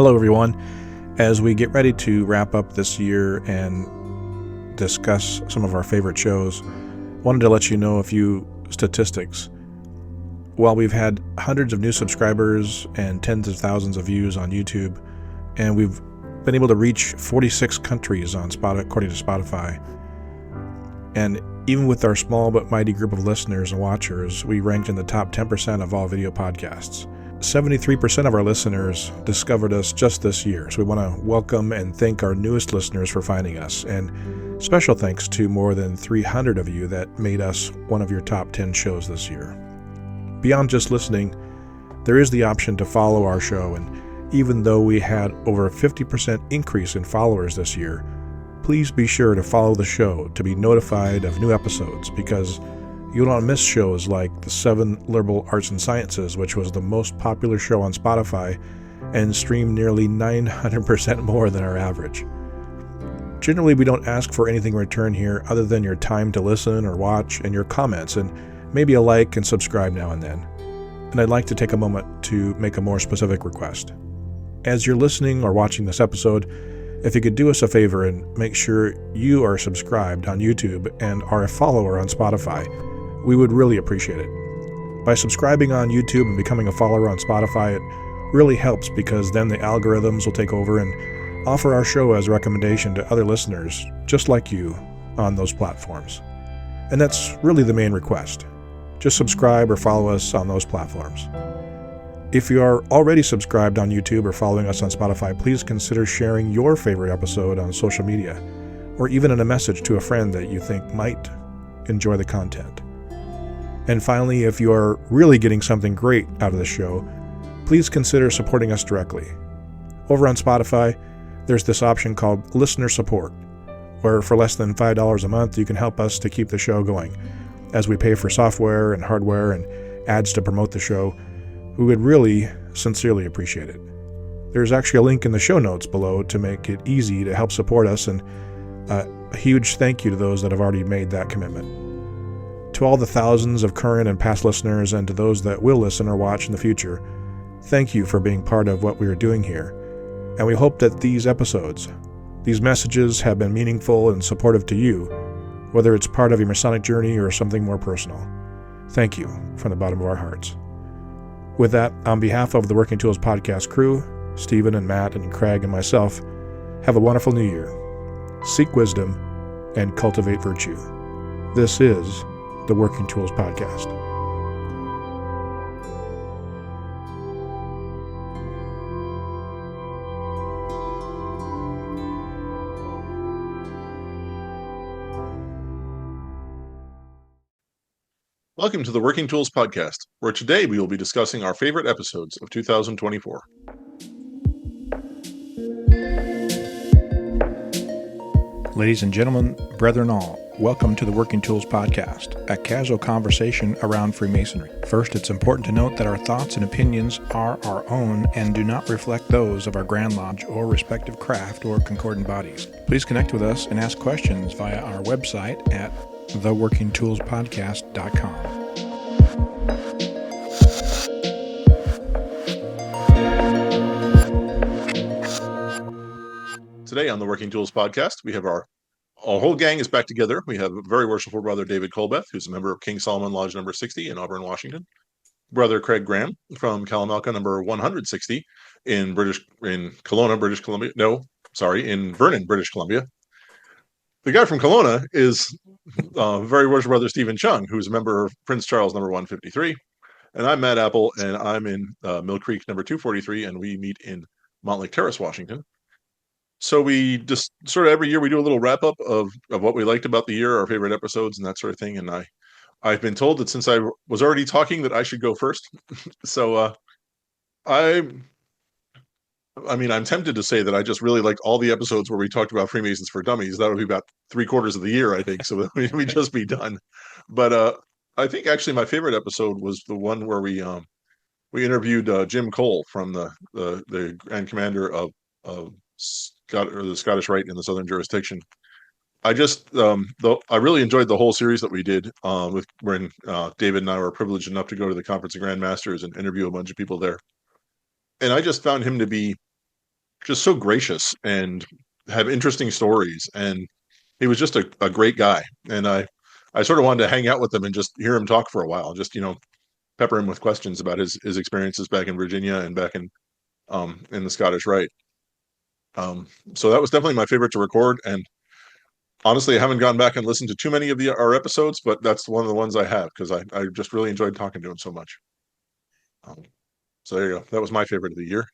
Hello, everyone. As we get ready to wrap up this year and discuss some of our favorite shows, wanted to let you know a few statistics. While we've had hundreds of new subscribers and tens of thousands of views on YouTube, and we've been able to reach 46 countries on according to Spotify, and even with our small but mighty group of listeners and watchers, we ranked in the top 10% of all video podcasts. 73% of our listeners discovered us just this year, so we want to welcome and thank our newest listeners for finding us, and special thanks to more than 300 of you that made us one of your top 10 shows this year. Beyond just listening, there is the option to follow our show, and even though we had over a 50% increase in followers this year, please be sure to follow the show to be notified of new episodes, because you don't want to miss shows like the 7 Liberal Arts and Sciences, which was the most popular show on Spotify and streamed nearly 900% more than our average. Generally, we don't ask for anything in return here other than your time to listen or watch and your comments, and maybe a like and subscribe now and then. And I'd like to take a moment to make a more specific request. As you're listening or watching this episode, if you could do us a favor and make sure you are subscribed on YouTube and are a follower on Spotify, we would really appreciate it. By subscribing on YouTube and becoming a follower on Spotify, it really helps, because then the algorithms will take over and offer our show as a recommendation to other listeners just like you on those platforms. And that's really the main request. Just subscribe or follow us on those platforms. If you are already subscribed on YouTube or following us on Spotify, please consider sharing your favorite episode on social media, or even in a message to a friend that you think might enjoy the content. And finally, if you are really getting something great out of the show, please consider supporting us directly. Over on Spotify, there's this option called Listener Support, where for less than $5 a month, you can help us to keep the show going. As we pay for software and hardware and ads to promote the show, we would really sincerely appreciate it. There's actually a link in the show notes below to make it easy to help support us, and a huge thank you to those that have already made that commitment. To all the thousands of current and past listeners, and to those that will listen or watch in the future, thank you for being part of what we are doing here. And we hope that these episodes, these messages, have been meaningful and supportive to you, whether it's part of your Masonic journey or something more personal. Thank you from the bottom of our hearts. With that, on behalf of the Working Tools podcast crew, Stephen and Matt and Craig and myself, have a wonderful new year. Seek wisdom and cultivate virtue. This is the Working Tools podcast. Welcome to the Working Tools podcast, where today we will be discussing our favorite episodes of 2024. Ladies and gentlemen, brethren all, welcome to the Working Tools podcast, a casual conversation around Freemasonry. First, it's important to note that our thoughts and opinions are our own and do not reflect those of our Grand Lodge or respective craft or concordant bodies. Please connect with us and ask questions via our website at theworkingtoolspodcast.com. Today on the Working Tools podcast, we have our whole gang is back together. We have very worshipful brother David Colbeth, who's a member of King Solomon Lodge number 60 in Auburn, Washington. Brother Craig Graham from Kalamalka number 160 in Kelowna, British Columbia. No, sorry, in Vernon, British Columbia. The guy from Kelowna is very worshipful brother Stephen Chung, who's a member of Prince Charles number 153. And I'm Matt Appel, and I'm in Mill Creek number 243, and we meet in Montlake Terrace, Washington. So we just sort of every year we do a little wrap up of what we liked about the year, our favorite episodes and that sort of thing. And I've been told that since I was already talking that I should go first. So I'm tempted to say that I just really liked all the episodes where we talked about Freemasons for Dummies. That would be about 3/4 of the year, I think. So we'd just be done. But I think actually my favorite episode was the one where we interviewed Jim Cole from the Grand Commander of the Scottish Rite in the Southern Jurisdiction. I really enjoyed the whole series that we did when David and I were privileged enough to go to the Conference of Grand Masters and interview a bunch of people there. And I just found him to be just so gracious and have interesting stories. And he was just a great guy. And I sort of wanted to hang out with him and just hear him talk for a while, just, pepper him with questions about his experiences back in Virginia and back in the Scottish Rite. So that was definitely my favorite to record. And honestly, I haven't gone back and listened to too many of our episodes, but that's one of the ones I have because I just really enjoyed talking to him so much. Um, so there you go. That was my favorite of the year.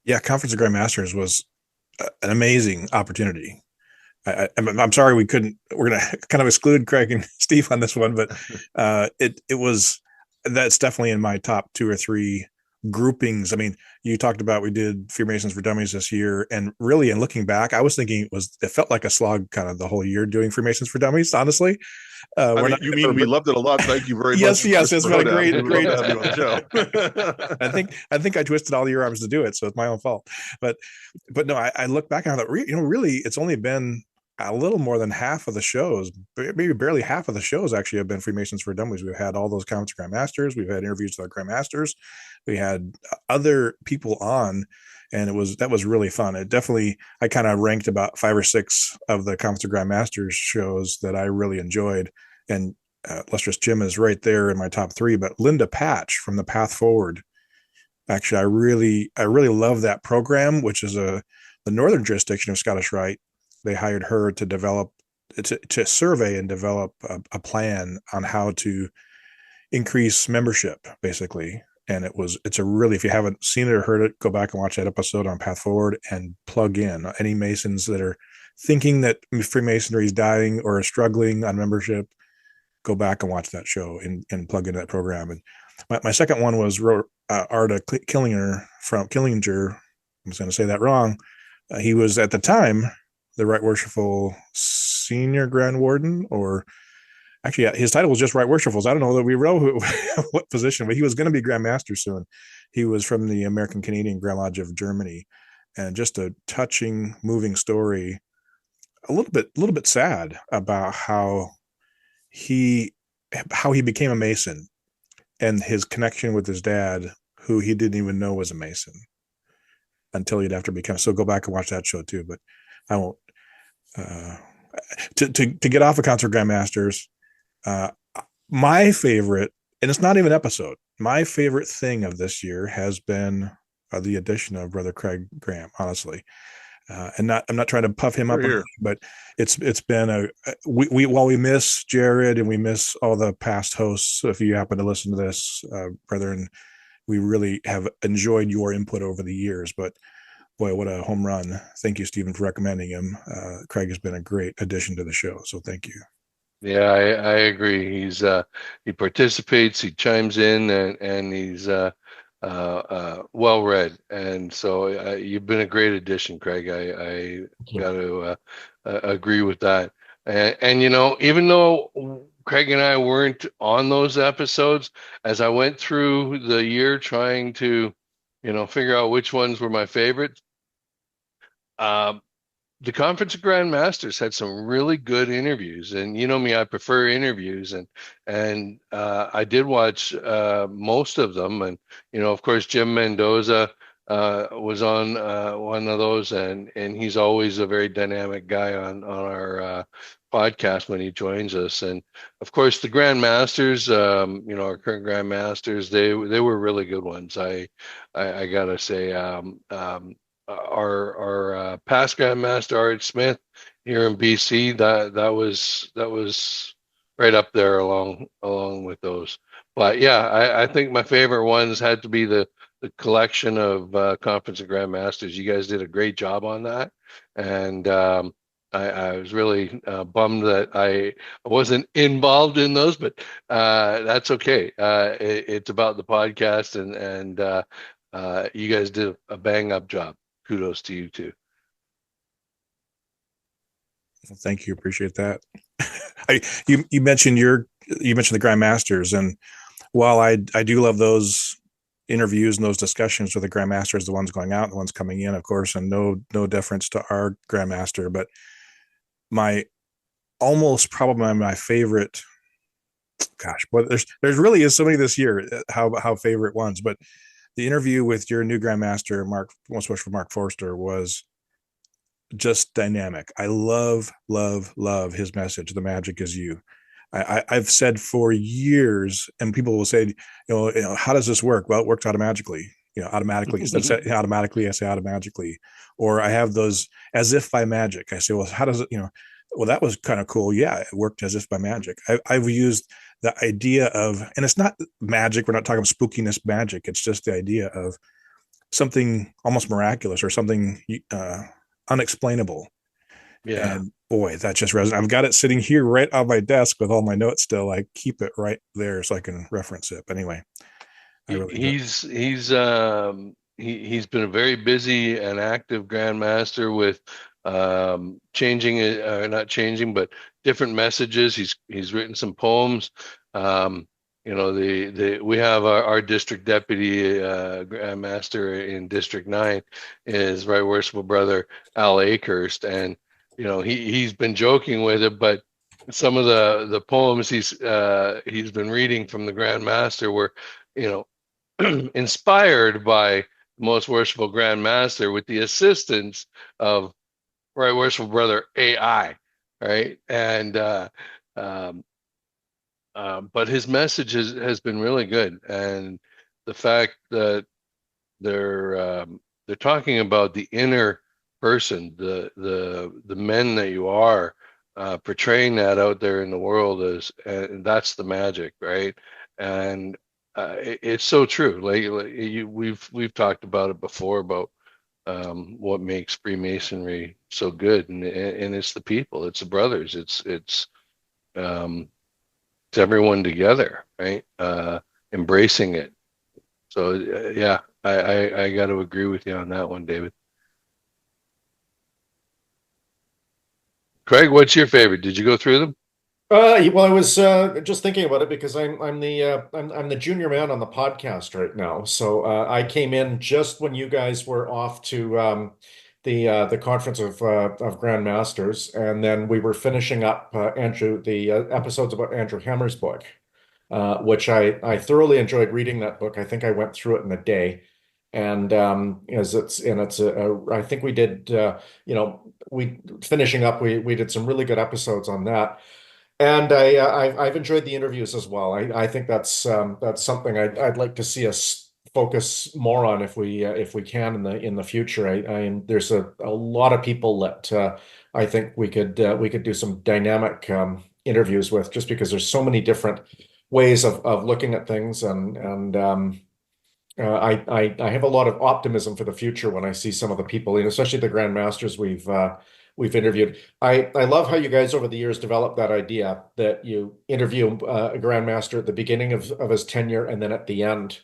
Yeah, Conference of Grandmasters was an amazing opportunity. I'm sorry we couldn't. We're going to kind of exclude Craig and Steve on this one, but it was that's definitely in my top two or three groupings. I mean, you talked about we did Freemasons for Dummies this year, and really, in looking back, I was thinking it felt like a slog kind of the whole year doing Freemasons for Dummies. Honestly, I mean, you mean we loved it a lot. Thank you very much. Yes, it's been a great. We love to have you on the show. I think I twisted all your arms to do it, so it's my own fault. But no, I look back and I thought, really, it's only been a little more than half of the shows, maybe barely half of the shows actually have been Freemasons for Dummies. We've had all those Conference Grandmasters. We've had interviews with our Grandmasters. We had other people on, and that was really fun. It definitely, I kind of ranked about 5 or 6 of the Conference Grandmasters shows that I really enjoyed. And Lustrous Jim is right there in my top 3, but Linda Patch from the Path Forward. Actually, I really love that program, which is the northern jurisdiction of Scottish Rite. They hired her to survey and develop a plan on how to increase membership, basically. And it's a really, if you haven't seen it or heard it, go back and watch that episode on Path Forward and plug in any Masons that are thinking that Freemasonry is dying or are struggling on membership. Go back and watch that show and plug into that program. And my second one was Arda Killinger from Killinger. I'm just going to say that wrong. He was at the time the Right Worshipful Senior Grand Warden, or actually his title was just Right Worshipfuls. I don't know that we know what position, but he was going to be Grand Master soon. He was from the American Canadian Grand Lodge of Germany, and just a touching, moving story. A little bit sad about how he became a Mason and his connection with his dad, who he didn't even know was a Mason until he'd after become. So go back and watch that show too. But I won't. To get off of Concert Grandmasters, my favorite, and it's not even episode, my favorite thing of this year has been the addition of Brother Craig Graham, honestly. I'm not trying to puff him up, but it's been while we miss Jared and we miss all the past hosts, if you happen to listen to this, brethren, we really have enjoyed your input over the years, but boy, what a home run. Thank you, Stephen, for recommending him. Craig has been a great addition to the show, so thank you. Yeah, I agree. He participates, he chimes in, and he's well read, and so you've been a great addition, Craig. I got to agree with that. And even though Craig and I weren't on those episodes, as I went through the year trying to figure out which ones were my favorites, the Conference of Grandmasters had some really good interviews, and you know me, I prefer interviews, and I did watch most of them, and of course Jim Mendoza was on one of those, and he's always a very dynamic guy on our podcast when he joins us, and of course the Grandmasters, our current Grandmasters, they were really good ones. I gotta say. Our past Grandmaster Art Smith here in BC, that was right up there along with those. But yeah, I think my favorite ones had to be the collection of Conference of Grandmasters. You guys did a great job on that, and I was really bummed that I wasn't involved in those, but that's okay. It's about the podcast, and you guys did a bang up job. Kudos to you too. Thank you. Appreciate that. You mentioned the Grandmasters, and while I do love those interviews and those discussions with the Grandmasters, the ones going out and the ones coming in, of course, and no deference to our Grandmaster, but my favorite, gosh, but there's really is so many this year, how favorite ones, but the interview with your new Grandmaster, most wish for Mark Forster, was just dynamic. I love his message. The magic is you. I've said for years, and people will say, how does this work? Well, it works automatically. Automatically. Instead of saying automatically, I say automatically. Or I have those as if by magic. I say, well, how does it? Well, that was kind of cool. Yeah, it worked as if by magic. I've used the idea of, and it's not magic. We're not talking spookiness magic. It's just the idea of something almost miraculous or something unexplainable. Yeah. And boy, that just resonates. I've got it sitting here right on my desk with all my notes still. I keep it right there so I can reference it. But anyway, he's been a very busy and active Grandmaster with changing it, not changing, but different messages. He's written some poems. We have our district deputy Grandmaster in District 9 is Right Worshipful Brother Al Akehurst, and he's been joking with it, but some of the poems he's been reading from the Grandmaster were inspired by the Most Worshipful Grandmaster with the assistance of Right Worshipful Brother AI, right? And but his message has been really good, and the fact that they're talking about the inner person, the men that you are, portraying that out there in the world and that's the magic, right? And it's so true. We've talked about it before about what makes Freemasonry so good, and it's the people, it's the brothers, it's everyone together, right? Embracing it. So yeah, I got to agree with you on that one, David. Craig, what's your favorite? Did you go through them? Well, I was just thinking about it because I'm the junior man on the podcast right now. So I came in just when you guys were off to the conference of Grandmasters, and then we were finishing up the episodes about Andrew Hammer's book, which I thoroughly enjoyed reading that book. I think I went through it in a day. And I think we did we finishing up we did some really good episodes on that. And I've enjoyed the interviews as well. I think that's something I'd like to see us focus more on if we can in the future. There's a lot of people that I think we could do some dynamic interviews with, just because there's so many different ways of looking at things, and I have a lot of optimism for the future when I see some of the people, especially the Grandmasters we've interviewed. I love how you guys over the years developed that idea that you interview a Grandmaster at the beginning of his tenure and then at the end,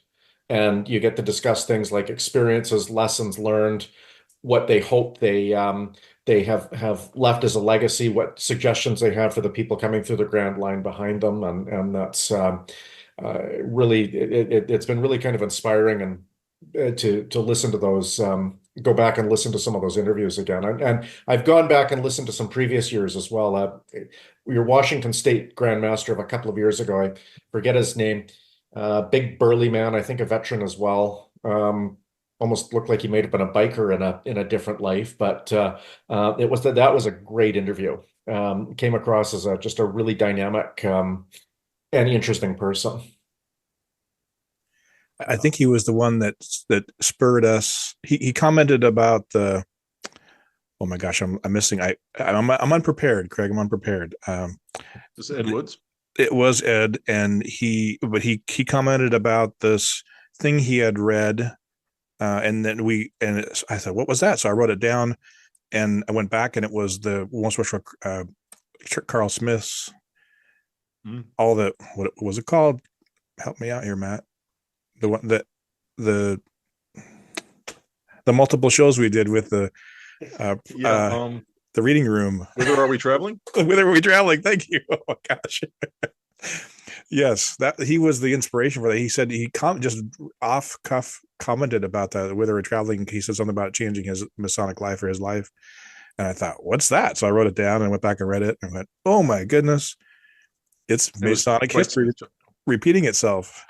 and you get to discuss things like experiences, lessons learned, what they hope they have left as a legacy, what suggestions they have for the people coming through the Grand Line behind them, and that's really it's been really kind of inspiring, and to listen to those. Go back and listen to some of those interviews again. And I've gone back and listened to some previous years as well. Your Washington State Grandmaster of a couple of years ago, I forget his name, big burly man, I think a veteran as well. Almost looked like he might have been a biker in a different life, but that was a great interview. Came across as just a really dynamic and interesting person. I think he was the one that spurred us. He commented about the. Oh my gosh, I'm missing. I'm unprepared, Craig. I'm unprepared. Is Ed Woods? It was Ed, and he commented about this thing he had read, and then I thought, what was that? So I wrote it down, and I went back, and it was the once Carl Smith's. All the, what was it called? Help me out here, Matt. The one that the multiple shows we did with the reading room. Whither Are We Traveling? Whither Are We Traveling? Thank you. Oh my gosh. Yes, that he was the inspiration for that. He said he just off cuff commented about that. Whither Are We Traveling? He said something about changing his Masonic life or his life, and I thought, what's that? So I wrote it down and went back and read it and went, oh my goodness, it's Masonic history repeating itself.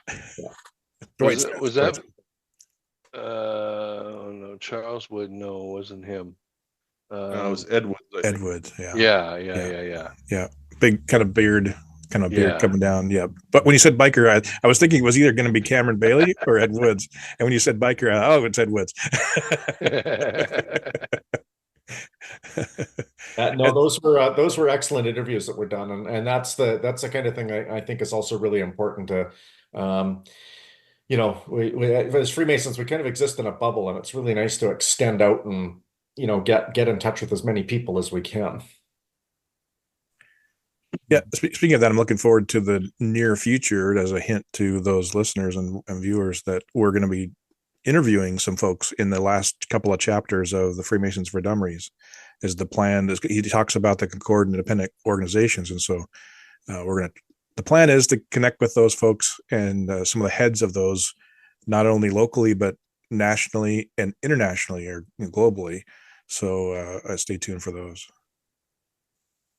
Was that Oh no, Charles Wood. No, it wasn't him. No, it was Ed Woods, I think. Ed Woods. Yeah. Big kind of beard Yeah. coming down. Yeah. But when you said biker, I was thinking it was either going to be Cameron Bailey or Ed Woods. And when you said biker, it's Ed Woods. No, those were excellent interviews that were done, and that's the kind of thing I think is also really important to, we as Freemasons we kind of exist in a bubble, and it's really nice to extend out and get in touch with as many people as we can. Yeah, speaking of that, I'm looking forward to the near future as a hint to those listeners and viewers that we're going to be interviewing some folks in the last couple of chapters of the Freemasons for Dummies. Is the plan? He talks about the Concord and independent organizations, and so the plan is to connect with those folks and some of the heads of those, not only locally but nationally and internationally or globally. So stay tuned for those.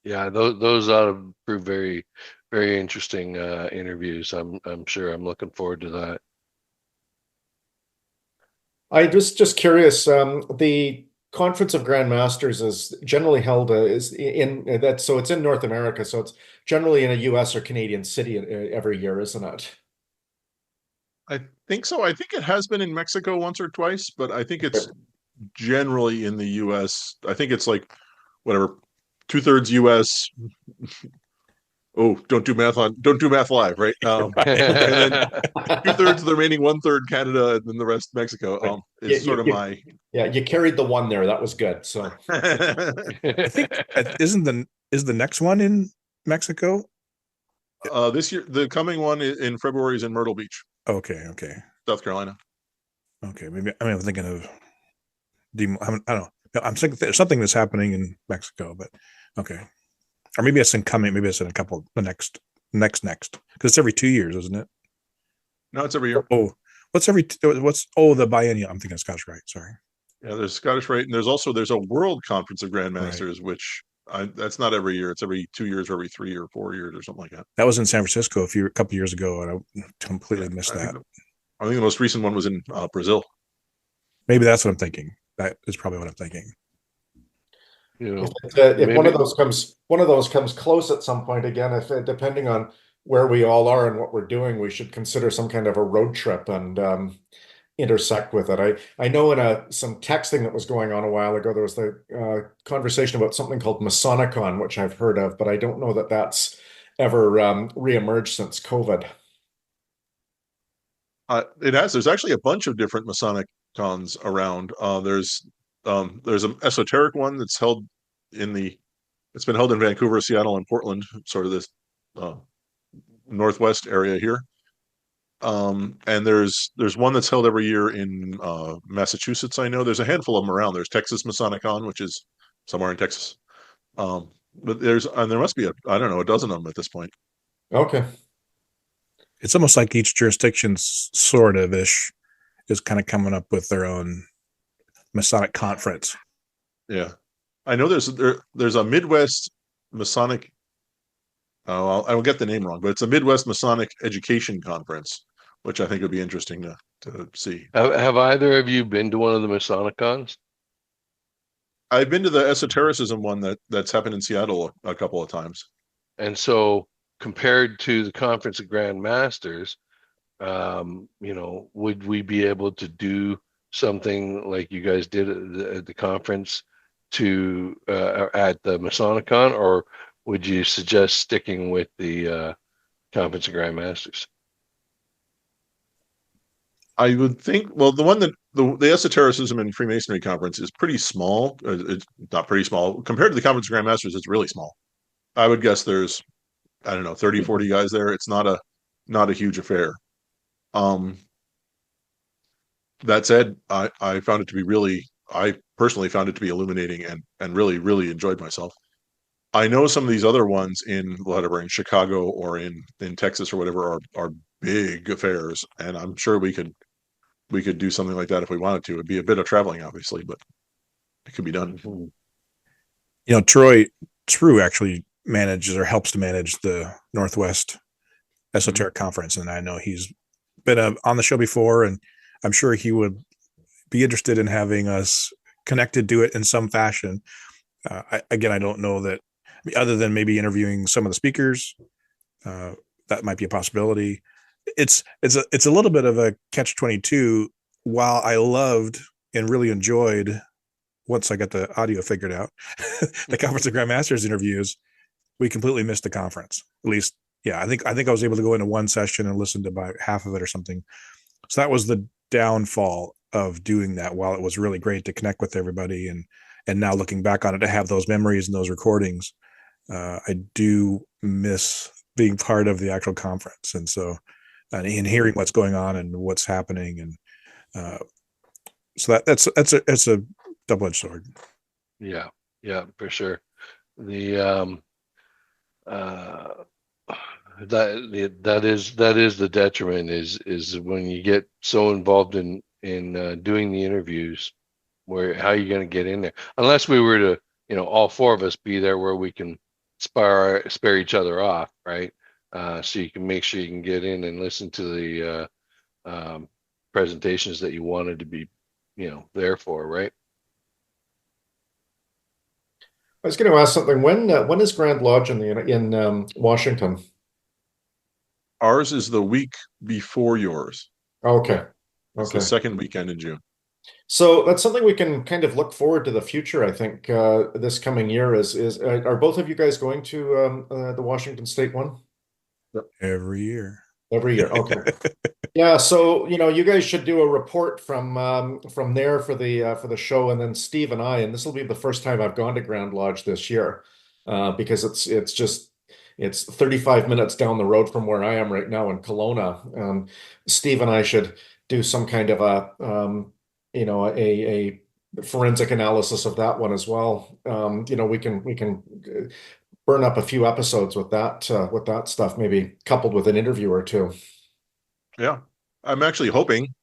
Yeah, those ought to prove very, very interesting interviews. I'm sure. I'm looking forward to that. I just curious. The Conference of Grand Masters is generally held so it's in North America, so it's generally in a U.S. or Canadian city every year, isn't it? I think so. I think it has been in Mexico once or twice, but I think it's generally in the U.S. I think it's like whatever, 2/3 U.S. Oh, don't do math live, right? And then 2/3 of the remaining 1/3 Canada, and then the rest Mexico. Is sort of my. Yeah, you carried the one there. That was good. So I think is the next one in Mexico? This year, the coming one in February is in Myrtle Beach. Okay. South Carolina. Okay, maybe I'm thinking of. I don't know. I'm thinking there's something that's happening in Mexico, but okay. Or maybe it's incoming. Maybe it's in a couple. The next, because it's every 2 years, isn't it? No, it's every year. Oh, the biennial? I'm thinking Scottish Rite. Sorry. Yeah, there's Scottish Rite, and there's a World Conference of Grand Masters, which that's not every year. It's every 2 years, or every 3 or 4 years, or something like that. That was in San Francisco a couple years ago, and I completely missed that. I think the most recent one was in Brazil. Maybe that's what I'm thinking. That is probably what I'm thinking. If one of those comes close at some point again, if depending on where we all are and what we're doing, we should consider some kind of a road trip and intersect with it. I know in some texting that was going on a while ago, there was the conversation about something called Masonicon, which I've heard of, but I don't know that that's ever reemerged since COVID. It has. There's actually a bunch of different Masonic cons around. There's an esoteric one that's it's been held in Vancouver, Seattle, and Portland, sort of this northwest area here. And there's one that's held every year in Massachusetts. I know there's a handful of them around. There's Texas Masonic Con, which is somewhere in Texas. But there must be a dozen of them at this point. Okay. It's almost like each jurisdiction sort of ish is kind of coming up with their own Masonic conference. Yeah, I know there's a Midwest Masonic. I will get the name wrong, but it's a Midwest Masonic Education Conference, which I think would be interesting to see. Have either of you been to one of the Masonic cons? I've been to the esotericism one that's happened in Seattle a couple of times. And so, compared to the Conference of Grand Masters, would we be able to do something like you guys did at the conference at the Masonicon, or would you suggest sticking with the Conference of Grand Masters? I would think, well, the one that the Esotericism and Freemasonry conference is pretty small. It's not pretty small compared to the Conference of Grand Masters. It's really small. I would guess there's, I don't know, 30, 40 guys there. It's not a huge affair. That said, I personally found it to be illuminating and really, really enjoyed myself. I know some of these other ones in whatever, in Chicago or in Texas or whatever are big affairs, and I'm sure we could do something like that if we wanted to. It'd be a bit of traveling, obviously, but it could be done. Troy True actually manages or helps to manage the Northwest Esoteric Conference, and I know he's been on the show before, and I'm sure he would be interested in having us connected to it in some fashion. I don't know that, other than maybe interviewing some of the speakers, that might be a possibility. It's a little bit of a catch-22. While I loved and really enjoyed, once I got the audio figured out, the Conference of Grandmasters interviews, we completely missed the conference. At least, yeah, I think I was able to go into one session and listen to about half of it or something. So that was the downfall of doing that. While it was really great to connect with everybody, and now looking back on it, to have those memories and those recordings, I do miss being part of the actual conference. And so, and hearing what's going on and what's happening. And so that's a double-edged sword. Yeah, for sure. The that is the detriment, is when you get so involved in doing the interviews, how are you going to get in there? Unless we were to, all four of us be there where we can spare each other off, right? So you can make sure you can get in and listen to the presentations that you wanted to be, there for, right? I was going to ask something. When is Grand Lodge in Washington? Ours is the week before yours. Okay. It's the second weekend in June. So that's something we can kind of look forward to the future, I think, this coming year. Are both of you guys going to the Washington State one? Every year. Every year. Okay. Yeah. So, you guys should do a report from there for the show, and then Steve and I, and this will be the first time I've gone to Grand Lodge this year, because it's 35 minutes down the road from where I am right now in Kelowna. Steve and I should do some kind of a forensic analysis of that one as well. We can burn up a few episodes with that stuff, maybe coupled with an interview or two. Yeah, I'm actually hoping.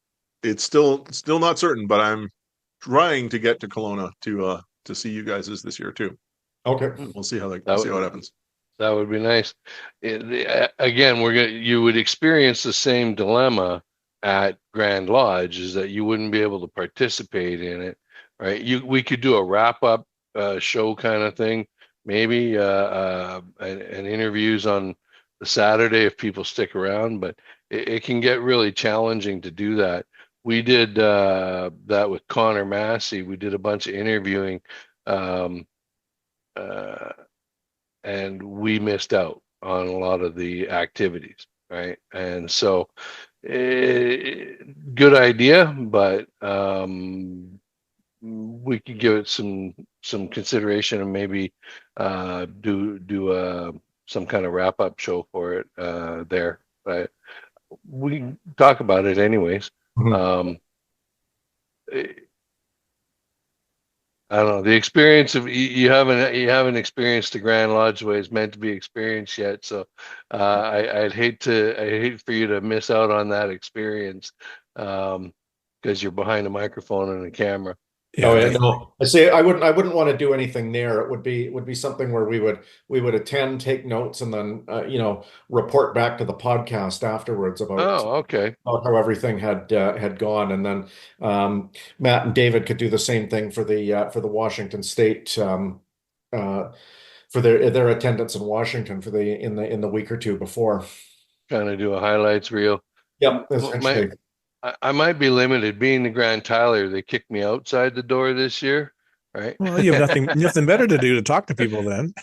It's still not certain, but I'm trying to get to Kelowna to see you guys this year too. Okay, we'll see how it happens. That would be nice. Again, you would experience the same dilemma at Grand Lodge, is that you wouldn't be able to participate in it, right? We could do a wrap-up show kind of thing, maybe, and interviews on the Saturday if people stick around, but it can get really challenging to do that. We did that with Connor Massey. We did a bunch of interviewing, and we missed out on a lot of the activities, right? And so, good idea, but we could give it some consideration and maybe do some kind of wrap-up show for it there. But we can talk about it anyways. Mhm. I don't know, the experience of you haven't experienced the Grand Lodge way is meant to be experienced yet. So I'd hate for you to miss out on that experience, because you're behind a microphone and a camera. Yeah, Oh yeah, no. I say I wouldn't want to do anything there. It would be something where we would attend, take notes, and then report back to the podcast afterwards about Okay. how everything had gone, and then Matt and David could do the same thing for the Washington State, for their attendance in Washington in the week or two before. Kind of do a highlights reel. Yep, essentially. I might be limited, being the Grand Tyler. They kicked me outside the door this year, right? Well, you have nothing better to do to talk to people then.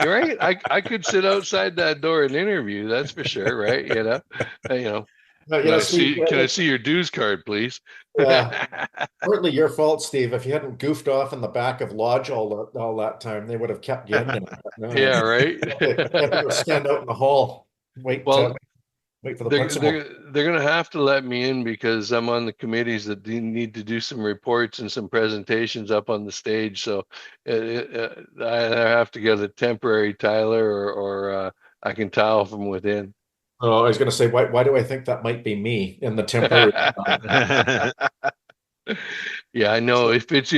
You're right. I could sit outside that door and interview. That's for sure, right? Can I see your dues card, please? Yeah, partly your fault, Steve. If you hadn't goofed off in the back of Lodge all that time, they would have kept you in there. No, yeah, right. you have to stand out in the hall, wait for the principal. They're going to have to let me in, because I'm on the committees that need to do some reports and some presentations up on the stage. So I have to get a temporary Tyler, or I can tile from within. Oh, I was going to say, why do I think that might be me in the temporary? Yeah, I know. If it's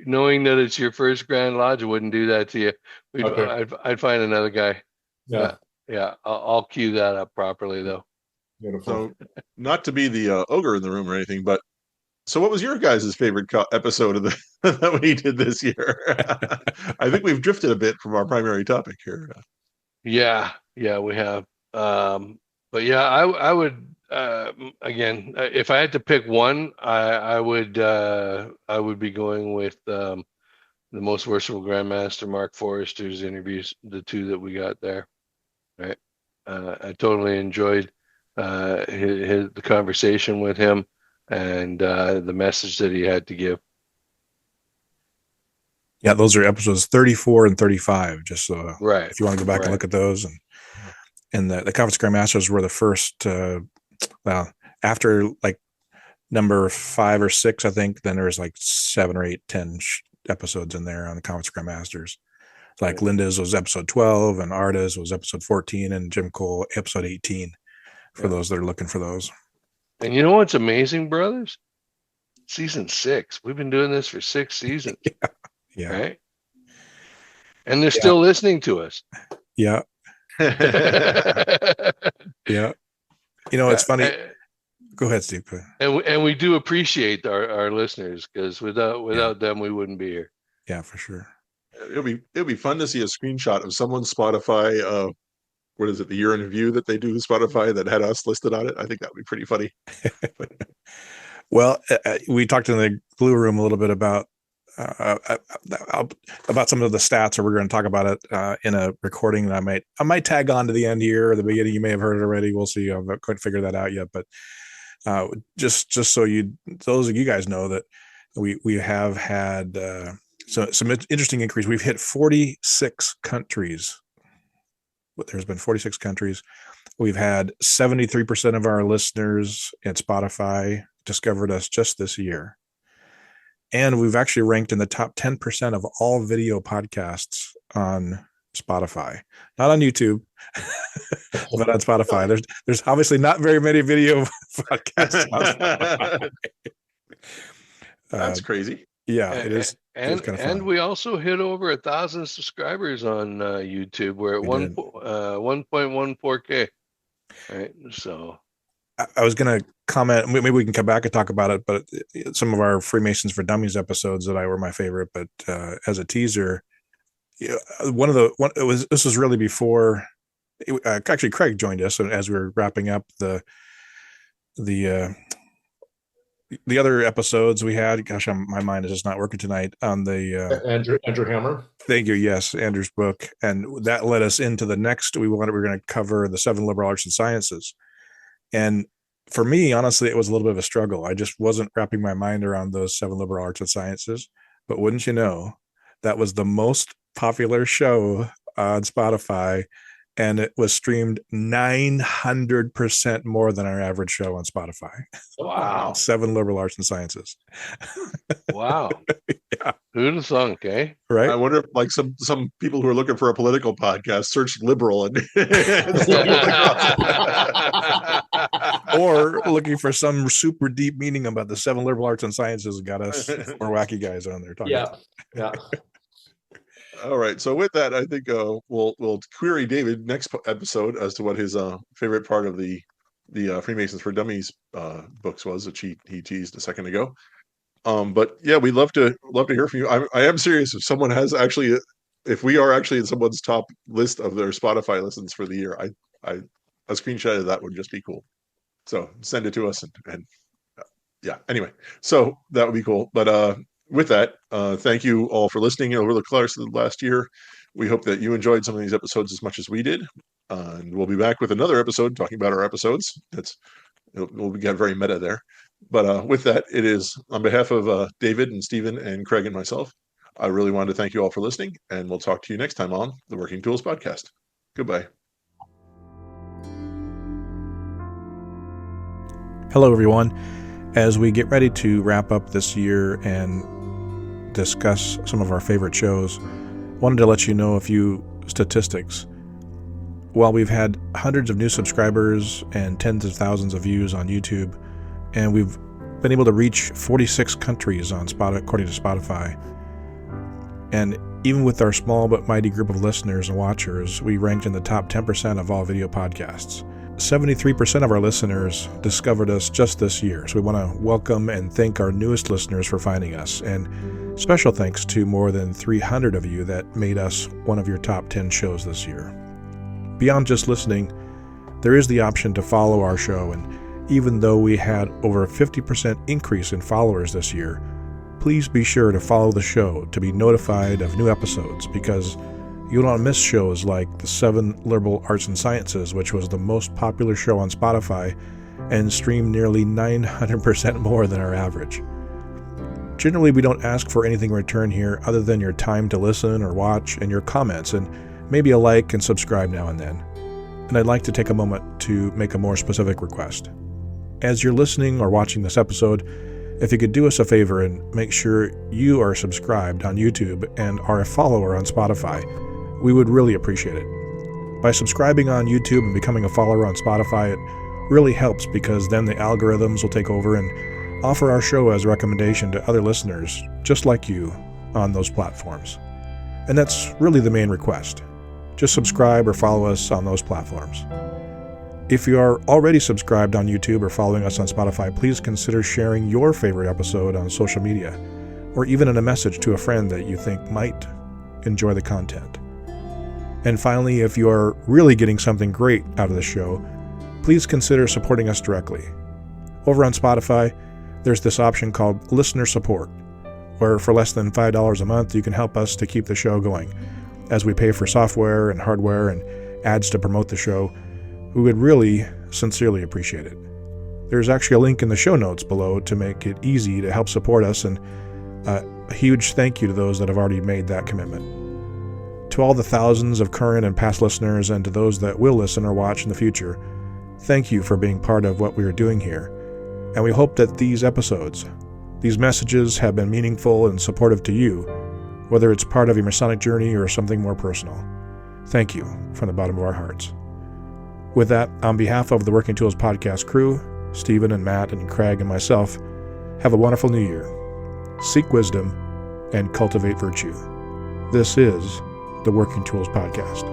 knowing that it's your first Grand Lodge, I wouldn't do that to you. Okay. I'd find another guy. Yeah. Yeah, I'll cue that up properly though. Beautiful. So, not to be the ogre in the room or anything, but So, what was your guys' favorite episode of the that we did this year? I think we've drifted a bit from our primary topic here. Yeah, we have. But yeah, I would again, if I had to pick one, I would be going with the Most Worshipful Grandmaster Mark Forrester's interviews, the two that we got there. Right. I totally enjoyed the conversation with him and the message that he had to give. Yeah, those are episodes 34 and 35. Just so Right. if you want to go back and look at those, and the Conference Grandmasters were the first. Well, after like number 5 or 6, I think, then there was like 7 or 8, 10 episodes in there on the Conference Grandmasters. Like Linda's was episode 12, and Arda's was episode 14, and Jim Cole episode 18. For those that are looking for those. And you know what's amazing, brothers? Season 6. We've been doing this for 6 seasons. Yeah. Right? And they're still listening to us. Yeah. Yeah. You know, it's funny. Go ahead, Steve. Go ahead. And we do appreciate our listeners, because without them, we wouldn't be here. Yeah, for sure. It'll be fun to see a screenshot of someone's Spotify. What is it? The year in review that they do Spotify that had us listed on it. I think that would be pretty funny. Well, we talked in the Glue Room a little bit about some of the stats, or we're going to talk about it in a recording that I might tag on to the end here or the beginning. You may have heard it already. We'll see. I've not quite figured that out yet, but just so those of you guys know that we have had some interesting increase. We've hit 46 countries. There's been 46 countries. We've had 73% of our listeners at Spotify discovered us just this year. And we've actually ranked in the top 10% of all video podcasts on Spotify, not on YouTube, but on Spotify. There's obviously not very many video podcasts on Spotify. That's crazy. Yeah, it is. And we also hit over 1,000 subscribers on YouTube. We're at 1.14K. Right. So I was going to comment, maybe we can come back and talk about it, but some of our Freemasons for Dummies episodes that were my favorite, but as a teaser, this was really before, actually Craig joined us as we were wrapping up the other episodes we had. Gosh, my mind is just not working tonight on the Andrew Hammer. Thank you. Yes, Andrew's book, and that led us into the next. We're going to cover the 7 liberal arts and sciences, and for me, honestly, it was a little bit of a struggle. I just wasn't wrapping my mind around those 7 liberal arts and sciences. But wouldn't you know, that was the most popular show on Spotify. And it was streamed 900% more than our average show on Spotify. Wow. 7 liberal arts and sciences. Wow. Yeah. Who'd have thunk, eh? Right. I wonder if like some people who are looking for a political podcast search liberal and or looking for some super deep meaning about the 7 liberal arts and sciences got us more wacky guys on there talking. Yeah. All right. So with that, I think we'll query David next episode as to what his favorite part of the Freemasons for Dummies books was, which he teased a second ago. But yeah, we'd love to hear from you. I am serious. If someone has actually, if we are actually in someone's top list of their Spotify listens for the year, a screenshot of that would just be cool. So send it to us and yeah. Anyway, so that would be cool. But with that, thank you all for listening over the course of the last year. We hope that you enjoyed some of these episodes as much as we did. And we'll be back with another episode talking about our episodes. We'll get very meta there. But with that, it is on behalf of David and Stephen and Craig and myself, I really wanted to thank you all for listening, and we'll talk to you next time on the Working Tools Podcast. Goodbye. Hello, everyone. As we get ready to wrap up this year and discuss some of our favorite shows, wanted to let you know a few statistics. While we've had hundreds of new subscribers and tens of thousands of views on YouTube, and we've been able to reach 46 countries on according to Spotify, and even with our small but mighty group of listeners and watchers, we ranked in the top 10% of all video podcasts. 73% of our listeners discovered us just this year, so we want to welcome and thank our newest listeners for finding us, and special thanks to more than 300 of you that made us one of your top 10 shows this year. Beyond just listening, there is the option to follow our show, and even though we had over a 50% increase in followers this year, please be sure to follow the show to be notified of new episodes, because you don't want to miss shows like the 7 Liberal Arts and Sciences, which was the most popular show on Spotify and streamed nearly 900% more than our average. Generally, we don't ask for anything in return here other than your time to listen or watch and your comments, and maybe a like and subscribe now and then. And I'd like to take a moment to make a more specific request. As you're listening or watching this episode, if you could do us a favor and make sure you are subscribed on YouTube and are a follower on Spotify, we would really appreciate it. By subscribing on YouTube and becoming a follower on Spotify, it really helps, because then the algorithms will take over and offer our show as a recommendation to other listeners just like you on those platforms. And that's really the main request. Just subscribe or follow us on those platforms. If you are already subscribed on YouTube or following us on Spotify, please consider sharing your favorite episode on social media, or even in a message to a friend that you think might enjoy the content. And finally, if you are really getting something great out of the show, please consider supporting us directly. Over on Spotify, there's this option called Listener Support, where for less than $5 a month, you can help us to keep the show going. As we pay for software and hardware and ads to promote the show, we would really sincerely appreciate it. There's actually a link in the show notes below to make it easy to help support us, and a huge thank you to those that have already made that commitment. To all the thousands of current and past listeners, and to those that will listen or watch in the future, thank you for being part of what we are doing here. And we hope that these episodes, these messages, have been meaningful and supportive to you, whether it's part of your Masonic journey or something more personal. Thank you from the bottom of our hearts. With that, on behalf of the Working Tools podcast crew, Stephen and Matt and Craig and myself, have a wonderful new year. Seek wisdom and cultivate virtue. This is the Working Tools podcast.